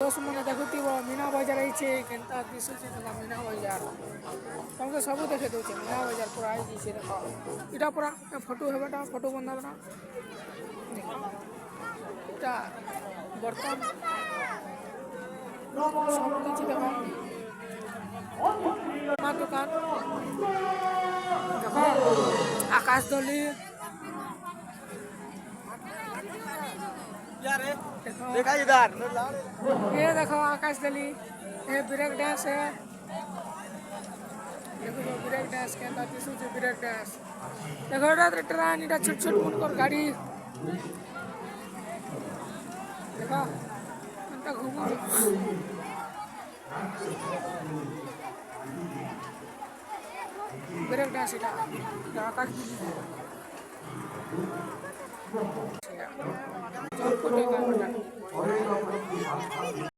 ଦଶ ମାନେ ଦେଖୁଥିବ ମୀନା ବଜାର ହେଇଛେ କେନ୍ତା ଦିଶୁଛେ ଦେଖ ମୀନା ବଜାର ତମକୁ ସବୁ ଦେଖେଇ ଦଉଛେ ମୀନା ବଜାର ପୁରା ହେଇଯାଇଛି ଦେଖ ଇଟା ପୁରା ଫଟୋ ହେବାଟା ଫଟୋ ବନ୍ଧାବଟା ଦେଖ ଇଟା ବର୍ତ୍ତମାନ ସବୁ କିଛି ଦେଖ ମା ଦୋକାନ ଦେଖ ଆକାଶ ଦଲି देखा इधर ये देखो आकाश दली ये ब्रेक डांस है देखो जो ब्रेक डांस के अंदर दिसुचे ब्रेक डांस देखो एटा ट्रेन इटा छोट छोट मोटर गाड़ी देखो अंता घूमो ब्रेक डांस इटा आकाश दली जौनपुर का